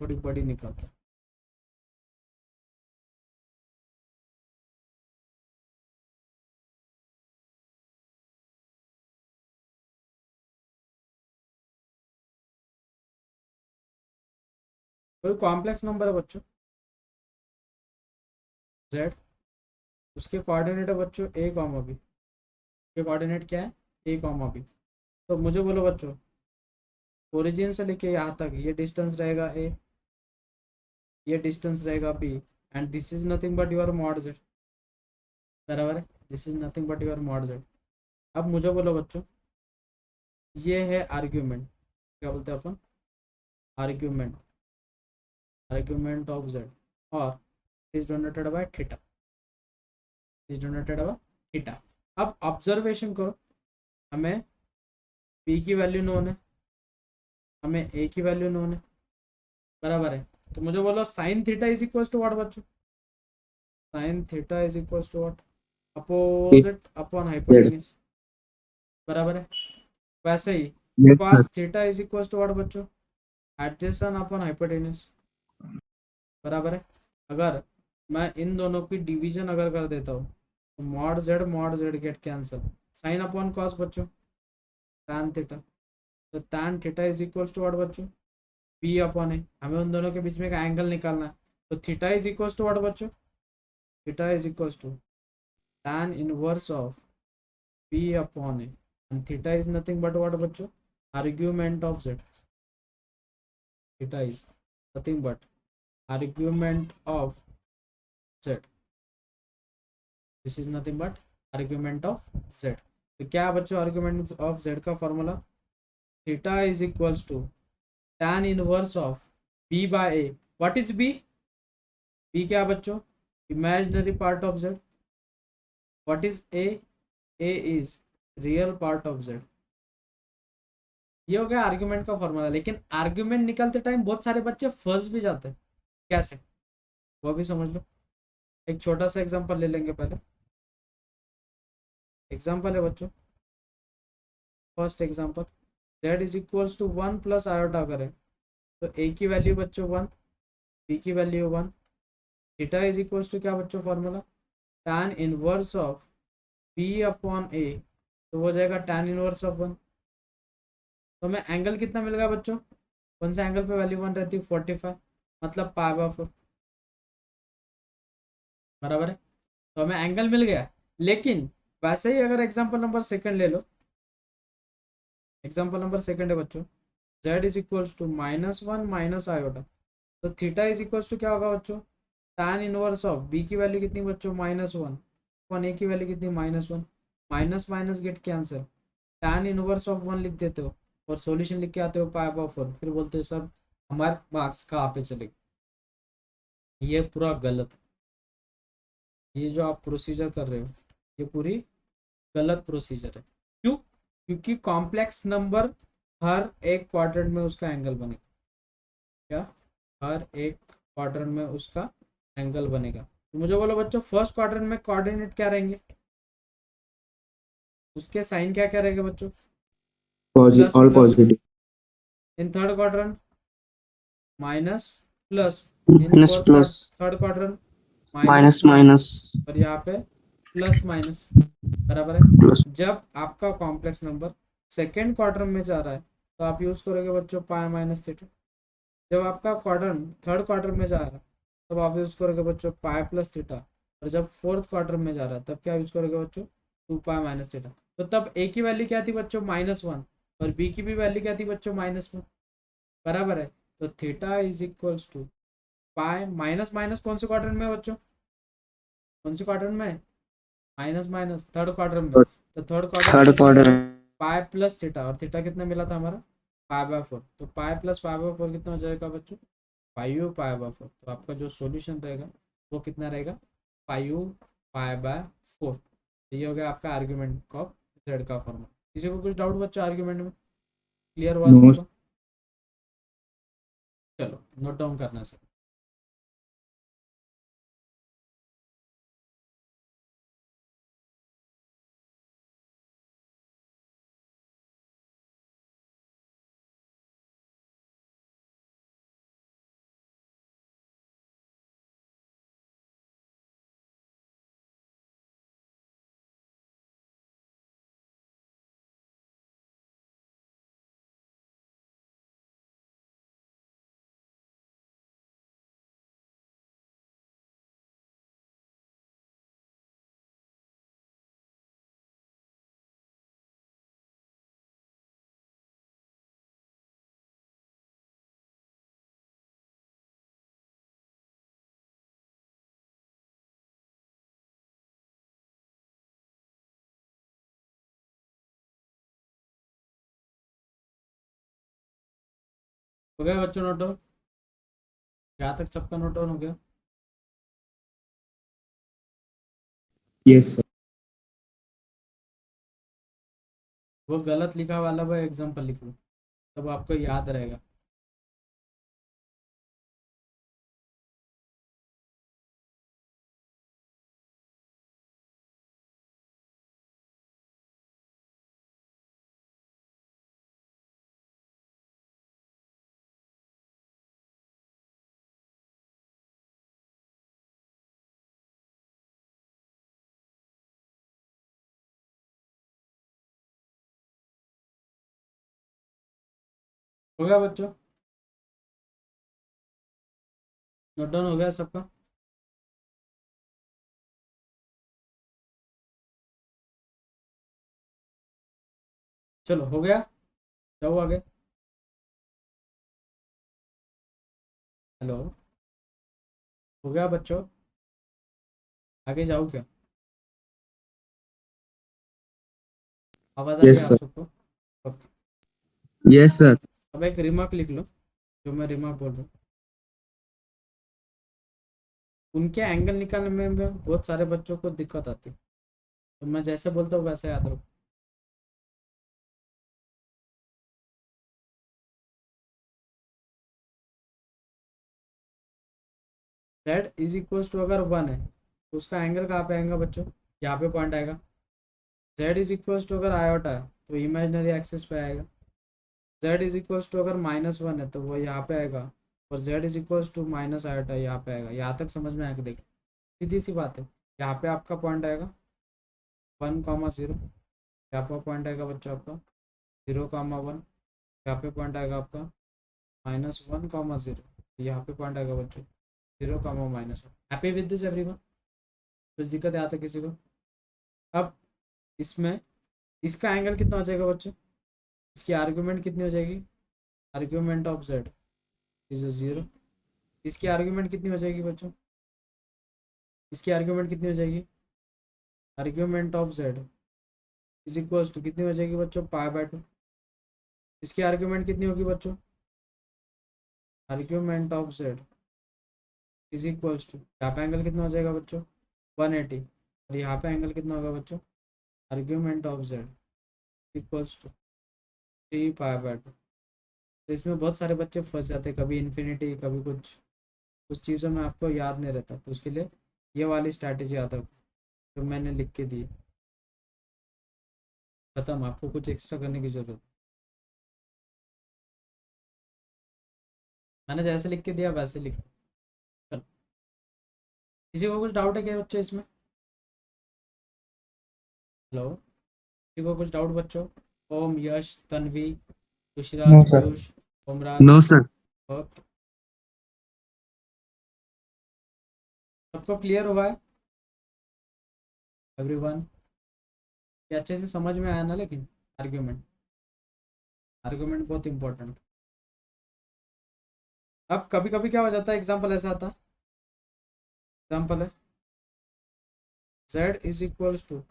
थोड़ी बड़ी निकालता हूँ। कोई कॉम्प्लेक्स नंबर है बच्चों z, उसके कोऑर्डिनेट है बच्चों a कॉमा b, के कोऑर्डिनेट क्या है a कॉमा b। तो मुझे बोलो बच्चों ओरिजिन से लेके यहाँ तक ये डिस्टेंस रहेगा a, ये डिस्टेंस रहेगा b, and this is nothing but your mod z, बराबर है, this is nothing but your mod z। अब मुझे बोलो बच्चों ये है आर्ग्यूमेंट, क्या बोलते हैं अपन, आर्ग्यूमेंट, आर्ग्यूमेंट ऑफ z, और is donated by theta, is donated by theta. अब ऑब्जर्वेशन करो, हमें p की वैल्यू नोन है, हमें a की वैल्यू नोन है, बराबर है। तो मुझे बोलो sine theta is equal to what बच्चों, sine theta is equal to what, opposite upon hypotenuse, बराबर है। वैसे ही Yes, sir. cos theta is equal to what बच्चों, एडजेसेंट अपॉन हाइपोटेन्यूज, बराबर है। अगर मैं इन दोनों की डिवीजन अगर कर देता हूँ तो mod Z get cancel, sine upon cos बच्चों tan थीटा, तो tan theta is equal to what बच्चों, p अपॉन ए, हमें उन दोनों के बीच में का एंगल निकालना है, तो theta is equal to what बच्चों, theta is equal to tan inverse of p upon a, and theta is nothing but what बच्चों, argument of z, theta is nothing but argument of z, this is nothing but argument of z। तो क्या है बच्चों argument of z का formula, theta is equals to tan inverse of b by a, what is b, b क्या है बच्चों, imaginary part of z, what is a, a is real part of z। ये हो गया argument का formula. लेकिन argument निकालते time बहुत सारे बच्चे फंस भी जाते हैं, कैसे वो भी समझ लो। एक छोटा सा एग्जांपल ले लेंगे पहले, एग्जांपल है बच्चों, first example, z is equals to 1 plus iota करें तो a की वैल्यू बच्चों 1, b की value 1, theta is equals to क्या बच्चों formula, tan inverse of p upon a, तो वो जाएगा tan इनवर्स ऑफ 1। तो हमें एंगल कितना मिल गया बच्चों, कौन सा एंगल पे वैल्यू 1 रहती है, 45, मतलब पाई बाय 4, बराबर है। तो हमें एंगल मिल गया। लेकिन वैसे ही अगर एग्जांपल नंबर सेकंड ले लो, एग्जांपल नंबर सेकंड है बच्चों, z is equals to -1 minus iota, तो थीटा इज इक्वल्स टू क्या होगा बच्चों, tan इनवर्स ऑफ b की वैल्यू कितनी बच्चों, -1, अपन a की वैल्यू कितनी, -1, माइनस माइनस गेट के आंसर, tan इनवर्स ऑफ 1 लिख देते हो और सॉल्यूशन लिख के आते हो पाई बाय 4, फिर बोलते हो सर हमारे मार्क्स कहाँ पे चले गए। ये पूरा गलत है, ये जो आप प्रोसीजर कर रहे हो ये पूरी गलत प्रोसीजर है। क्यों, क्योंकि कॉम्प्लेक्स नंबर हर एक क्वाड्रेंट में उसका एंगल बनेगा, क्या, हर एक क्वाड्रेंट में उसका एंगल बनेगा। तो मुझे बोलो बच्चों फर्स्ट क्वाड्रेंट में कोऑर्डिनेट क्या रहेंगे, उसके साइन क्या क्या रहेगा बच्चों, plus All plus, positive. In third quadrant minus plus, in minus fourth plus third quadrant minus minus minus और यहाँ पे प्लस माइनस, बराबर है। plus जब आपका कॉम्प्लेक्स नंबर सेकेंड क्वाड्रेंट में जा रहा है तो आप यूज करोगे बच्चों पाई माइनस थीटा, जब आपका क्वाड्रेंट थर्ड क्वाड्रेंट में जा रहा है तब आप यूज करोगे बच्चों पाई प्लस थीटा, और जब फोर्थ क्वाड्रेंट में जा रहा है तब क्या यूज करोगे बच्चों, 2 पाई माइनस थीटा। तो तब ए की वैल्यू क्या थी बच्चों, -1, और बी की भी वैल्यू क्या थी बच्चों, -1, बराबर है। तो theta is equals to pi minus minus, कौन से क्वाड्रेंट में है बच्चों, कौन से क्वाड्रेंट में, माइनस माइनस थर्ड क्वाड्रेंट में, तो थर्ड क्वाड्रेंट में third कितना बच्चों, quadrant पाई प्लस थीटा, और थीटा कितना मिला था हमारा, पाई बाय 4, तो पाई प्लस पाई बाय 4 कितना हो जाएगा बच्चों, 5 पाई बाय 4। तो आपका जो सॉल्यूशन रहेगा वो कितना रहेगा, 5 पाई बाय 4। तो ये हो गया आपका आर्ग्यूमेंट ऑफ जेड का फॉर्मूला। किसी को कुछ डाउट बच्चों आर्ग्यूमेंट में, क्लियर हुआ No, सबको, चलो नोट डाउन करना सर। हो गया बच्चों नोट डाउन? यहाँ तक सबका नोट डाउन हो गया? Yes sir. वो गलत लिखा वाला वो एग्जाम्पल लिख लो, तब आपको याद रहेगा। हो गया बच्चों? नोट डाउन हो गया सबका? चलो हो गया, जाओ आगे। हेलो, हो गया बच्चों? आगे जाओ क्या? आवाज़ आ रही यस है आप सर। सबको? ओके। Yes sir. अब एक रिमार्क लिख लो, जो मैं रिमार्क बोल रहा हूँ। उनके एंगल निकालने में बहुत सारे बच्चों को दिक्कत आती है, तो मैं जैसे बोलता हूँ वैसे याद रखो। Z इज इक्वल टू अगर 1 है तो उसका एंगल कहाँ पे आएगा बच्चों? यहाँ पे पॉइंट आएगा। Z इज इक्वल टू अगर आयोटा है तो इमेजिनरी एक्सिस पे आएगा। Z इज इक्वल टू अगर -1 है तो वो यहाँ पे आएगा, और Z is equal to minus iota यहाँ पे आएगा। यहाँ तक समझ में आएगा? देखो सीधी सी बात है। यहाँ पे आपका पॉइंट आएगा 1,0, यहाँ पर पॉइंट आएगा बच्चों आपका 0,1, यहाँ पे पॉइंट आएगा आपका -1,0, यहाँ पे पॉइंट आएगा बच्चों 0,-1। Happy with this everyone? कुछ दिक्कत आता है किसी को? अब इसमें इसका एंगल कितना हो जाएगा बच्चों? इसकी आर्ग्यूमेंट कितनी हो जाएगी? Argument of Z is 0। इसकी आर्ग्यूमेंट कितनी हो जाएगी बच्चों? इसकी आर्ग्यूमेंट कितनी हो जाएगी? Argument of Z is equal to कितनी हो जाएगी बच्चों? π/2। इसकी आर्ग्यूमेंट कितनी होगी बच्चों? Argument of Z is equal to, यहाँ पे एंगल कितना हो जाएगा बच्चों? 180। और यहाँ पे एंगल कितना होगा बच्चों? Argument of Z equals to 3π/2। तो इसमें बहुत सारे बच्चे फंस जाते हैं, कभी इन्फिनिटी कभी कुछ चीज़ों में आपको याद नहीं रहता, तो उसके लिए ये वाली स्ट्रैटेजी याद रखो जो मैंने लिख के दी। खत्म, आपको कुछ एक्स्ट्रा करने की जरूरत। मैंने जैसे लिख के दिया वैसे लिखो। चलो, किसी को कुछ डाउट है क्या बच्चों इसमें? हेलो, किसी को कुछ डाउट बच्चों? Om, Yash, Tanvi, no Khushraj, sir. Piyush, Omraj. No sir. Okay, सबको क्लियर हुआ है एवरीवन? ये अच्छे से समझ में आया ना? लेकिन आर्ग्यूमेंट आर्ग्यूमेंट बहुत इंपॉर्टेंट। अब कभी कभी क्या हो जाता है, एग्जाम्पल ऐसा आता है, एग्जाम्पल है Z is equal to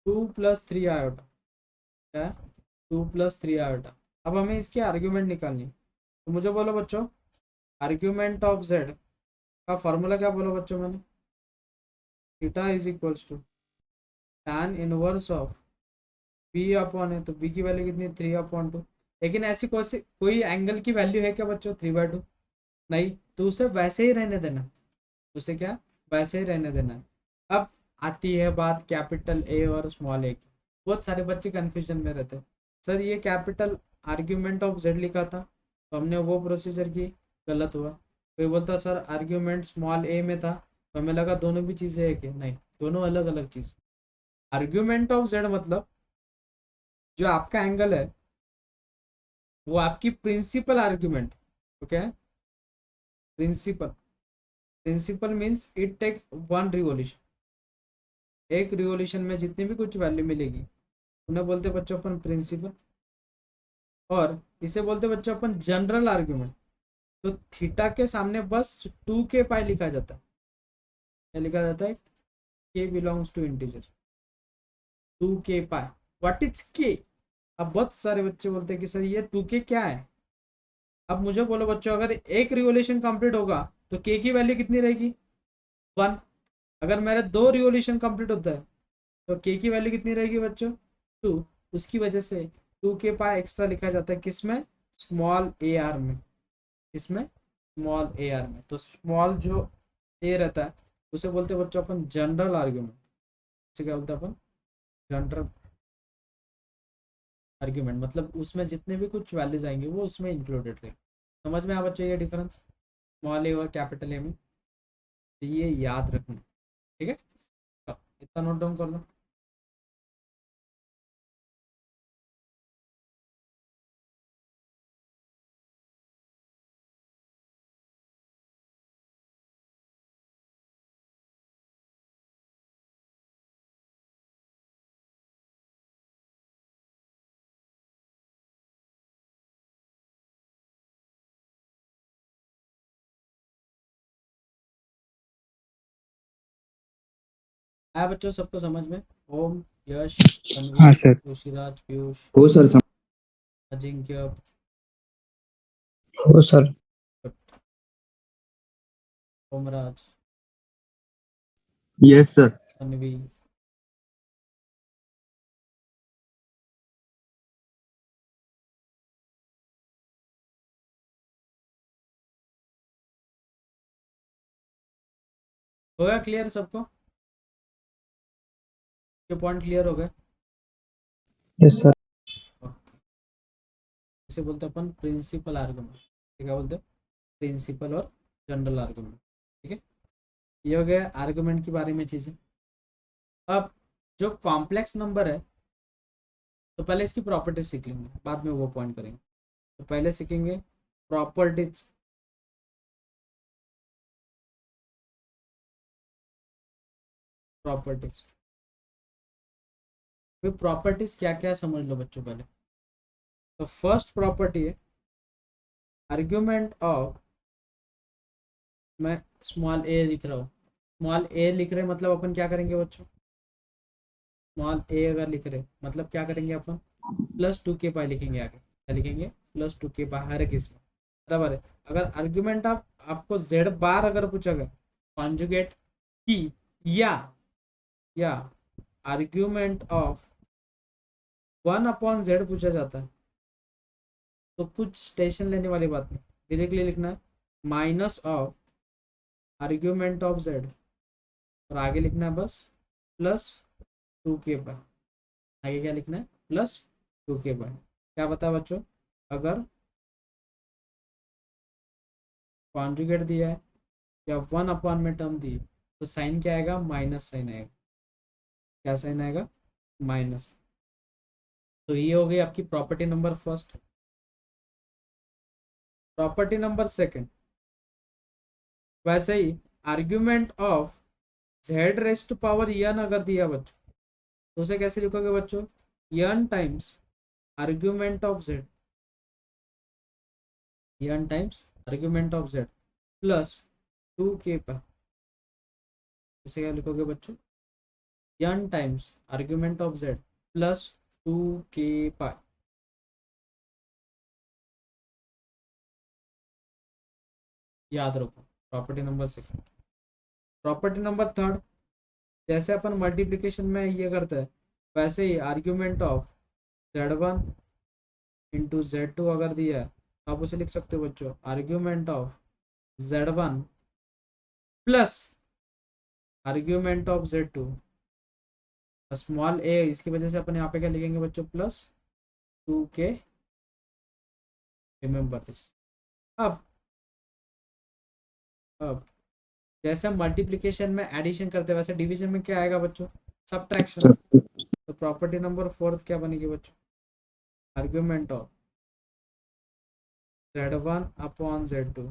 2 + 3 iota. क्या है? 2 + 3 आयोटा। अब हमें इसकी आर्ग्यूमेंट निकालनी है, तो मुझे बोलो बच्चों, आर्ग्यूमेंट ऑफ Z का फॉर्मूला क्या बोलो बच्चों मैंने? Theta is equal to tan inverse of B upon है, तो B की वैल्यू कितनी? 3/2। लेकिन ऐसी कोई एंगल की वैल्यू है क्या बच्चों 3/2? नहीं, तो उसे वैसे ही रहने देना। उसे क्या वैसे ही रहने देना है। अब आती है बात कैपिटल ए और स्मॉल ए की। बहुत सारे बच्चे कंफ्यूजन में रहते हैं, सर ये कैपिटल आर्ग्यूमेंट ऑफ Z लिखा था तो हमने वो प्रोसीजर की, गलत हुआ। कोई बोलता सर आर्ग्यूमेंट स्मॉल ए में था तो हमें लगा दोनों भी चीज़ें है कि नहीं, दोनों अलग अलग चीज़। आर्ग्यूमेंट ऑफ Z मतलब जो आपका एंगल है वो आपकी principal argument. Okay, principal, principal means it take 1 revolution. एक रिवोल्यूशन में जितनी भी कुछ वैल्यू मिलेगी उन्हें बोलते बच्चों अपन प्रिंसिपल, और इसे बोलते बच्चों अपन जनरल आर्ग्यूमेंट। तो थीटा के सामने बस 2k π लिखा जाता है। क्या लिखा जाता है? k belongs to integer, 2k π। What is k? अब बहुत सारे बच्चे बोलते हैं कि सर ये 2k क्या है? अब मुझे बोलो बच्चों, अगर एक रिवोल्यूशन कंप्लीट होगा तो के की वैल्यू कितनी रहेगी? 1। अगर मेरे 2 रिवोल्यूशन कंप्लीट होता है तो के की वैल्यू कितनी रहेगी बच्चों? 2। उसकी वजह से 2 के पाई एक्स्ट्रा लिखा जाता है, किसमें? स्मॉल ए आर में। किसमें? स्मॉल ए आर में। तो स्मॉल जो ए रहता है उसे बोलते हैं बच्चों अपन जनरल आर्ग्यूमेंट। उसे क्या बोलते हैं अपन? General argument. मतलब उसमें जितने भी कुछ वैल्यूज आएंगे वो उसमें इंक्लूडेड रहेंगे। समझ में आ बच्चों ये डिफरेंस स्मॉल ए और कैपिटल ए में? तो ये याद रखना, ठीक है? तो इतना नोट डाउन कर लो। आया बच्चों सबको समझ में? ओम, यश, तन्वी, हाँ सर। ऋषिराज, पीयूष, हो सर अजिंक्य, हो sir. Omraj, yes sir. Tanvi, हो गया क्लियर सबको? ये पॉइंट क्लियर हो गए? Yes sir. इसे बोलते हैं अपन प्रिंसिपल आर्गुमेंट। क्या बोलते हैं? प्रिंसिपल और जनरल आर्गुमेंट। ठीक है, ये हो गया आर्गुमेंट के बारे में चीज़ें। अब जो कॉम्प्लेक्स नंबर है तो पहले इसकी प्रॉपर्टीज सीख लेंगे, बाद में वो पॉइंट करेंगे। तो पहले सीखेंगे प्रॉपर्टीज। प्रॉपर्टीज प्रॉपर्टीज क्या क्या समझ लो बच्चों पहले। तो फर्स्ट प्रॉपर्टी है आर्ग्यूमेंट ऑफ, मैं स्मॉल ए लिख रहा हूँ, स्मॉल ए लिख रहे मतलब अपन क्या करेंगे बच्चों? स्मॉल ए अगर लिख रहे मतलब क्या करेंगे अपन? +2 के पाई लिखेंगे आगे। क्या लिखेंगे? +2 के पाई हर एक इसमें, बराबर है। अगर आर्ग्यूमेंट आप आपको जेड बार अगर पूछा गया कॉन्जुगेट की या आर्ग्यूमेंट ऑफ 1/z पूछा जाता है तो कुछ टेंशन लेने वाली बात नहीं, डायरेक्टली लिखना है minus of argument of z और आगे लिखना है बस +2 के पाई। आगे क्या लिखना है? +2 के पाई। क्या बता बच्चों, अगर कॉन्जुगेट दिया है या 1 में टर्म दी तो साइन क्या आएगा? माइनस साइन आएगा। क्या साइन आएगा? माइनस। तो ये हो गई आपकी property number first. Property number second, वैसे ही आर्ग्यूमेंट ऑफ z⁻n अगर दिया बच्चों तो उसे कैसे लिखोगे बच्चों? n times argument of z, n times argument of z +2 के पाई। इसे क्या लिखोगे बच्चों? n times argument of z +2 के पाई। याद रखो property number second. Property number third, जैसे अपन मल्टीप्लिकेशन में ये करते हैं वैसे ही argument of z1 into z2 अगर दिया है आप उसे लिख सकते हो बच्चों argument of z1 plus argument of z2 small a. इसकी वजह से अपन यहाँ पे क्या लिखेंगे बच्चों? +2 के। Remember this. अब अब जैसे हम मल्टीप्लिकेशन में एडिशन करते हैं वैसे डिवीजन में क्या आएगा बच्चों? सब्ट्रैक्शन। तो प्रॉपर्टी नंबर फोर्थ क्या बनेगी बच्चों? Argument of z1/z2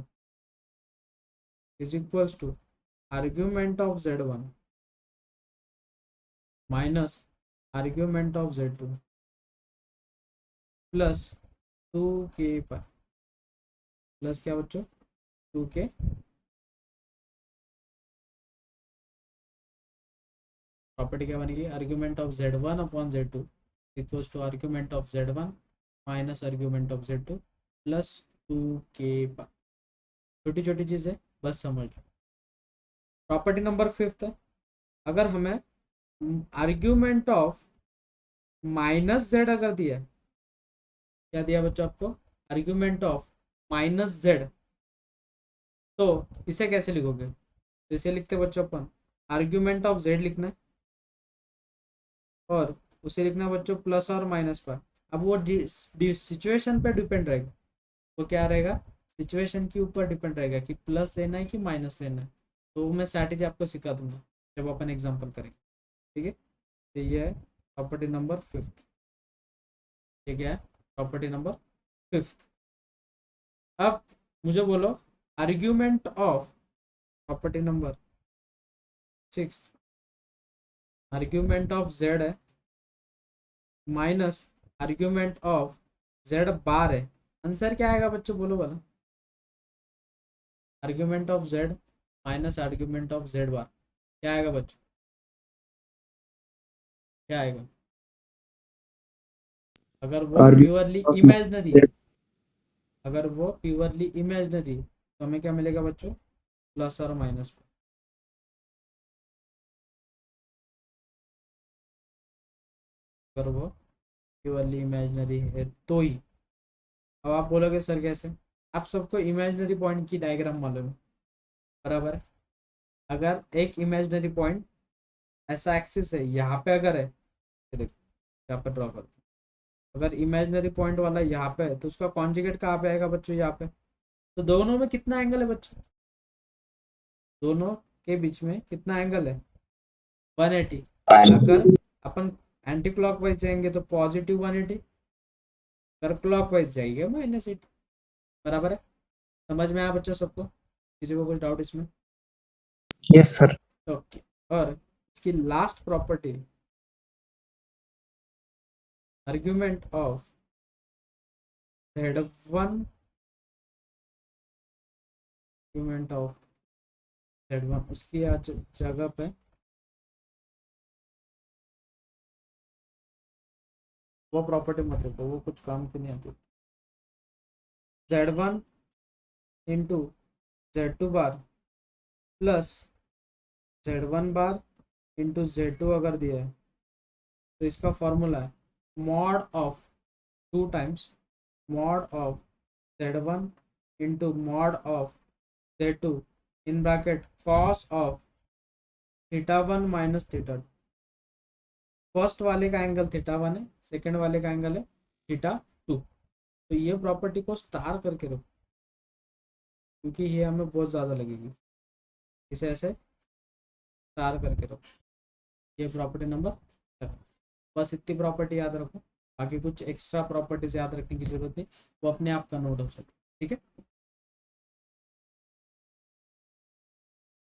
is equals to argument of z1 minus argument of z2 +2 के पर प्लस क्या बच्चों? 2 के। प्रॉपर्टी क्या बनेगी? Argument of z1/z2 equals to argument of z1 minus argument of z2 +2 2k बार, छोटी छोटी चीज़ें बस समझ लो। प्रॉपर्टी नंबर 5 है, अगर हमें आर्ग्यूमेंट ऑफ माइनस जेड अगर दिया है, क्या दिया बच्चों आपको, आर्ग्यूमेंट ऑफ माइनस जेड, तो इसे कैसे लिखोगे, तो इसे लिखते बच्चों अपन आर्ग्यूमेंट ऑफ जेड लिखना है और उसे लिखना है बच्चों प्लस और माइनस पर। अब वो सिचुएशन पे डिपेंड रहेगा, वो क्या रहेगा, सिचुएशन के ऊपर डिपेंड रहेगा कि प्लस लेना है कि माइनस लेना है। तो मैं स्ट्रैटेजी आपको सिखा दूंगा जब अपन एग्जांपल करेंगे, ठीक है। तो ये है प्रॉपर्टी नंबर 5, ये क्या है, प्रॉपर्टी नंबर 5। अब मुझे बोलो argument of property number 6, argument of z है minus argument of z bar है, आंसर क्या आएगा बच्चों, बोलो बोलो। Argument of z minus argument of z bar क्या आएगा बच्चों, क्या आएगा, अगर वो प्योरली इमेजनरी, अगर वो प्योरली इमेजनरी तो हमें क्या मिलेगा बच्चों, प्लस और माइनस। अगर वो प्योरली इमेजनरी है तो ही। अब आप बोलोगे सर कैसे, आप सबको इमेजनरी पॉइंट की डायग्राम मालूम है, बराबर है। अगर एक इमेजनरी पॉइंट ऐसा एक्सिस है यहाँ पे अगर है, ये देखो यहाँ पे ड्रॉ करते हैं, अगर इमेजनरी पॉइंट वाला यहाँ पे है तो उसका कॉन्जुगेट कहाँ पे आएगा बच्चों, यहाँ पे। तो दोनों में कितना एंगल है बच्चों, दोनों के बीच में कितना एंगल है, 180। अगर अपन एंटी क्लॉकवाइज जाएंगे तो पॉजिटिव 180, अगर क्लॉकवाइज जाएंगे -80, बराबर है। समझ में आया बच्चों सबको, किसी को कुछ डाउट इसमें? Yes, sir. ओके। और इसकी last property, argument of Z1, argument of Z1, उसकी आज जगह पे वो प्रॉपर्टी मत लिखो, वो कुछ काम की नहीं आती। Z1 into Z2 bar plus Z1 bar into Z2 अगर दिया है तो इसका फॉर्मूला है mod of 2 times mod of Z1 into mod of Z2 in bracket cos of θ1 minus θ2। First वाले का एंगल θ1 है, सेकंड वाले का एंगल है θ2। तो ये प्रॉपर्टी को स्टार करके रखो क्योंकि ये हमें बहुत ज़्यादा लगेगी, इसे ऐसे स्टार करके रखो। ये प्रॉपर्टी नंबर 7, बस इतनी प्रॉपर्टी याद रखो, बाकी कुछ एक्स्ट्रा प्रॉपर्टीज याद रखने की जरूरत नहीं, वो अपने आप का नोट हो सकता है, ठीक है।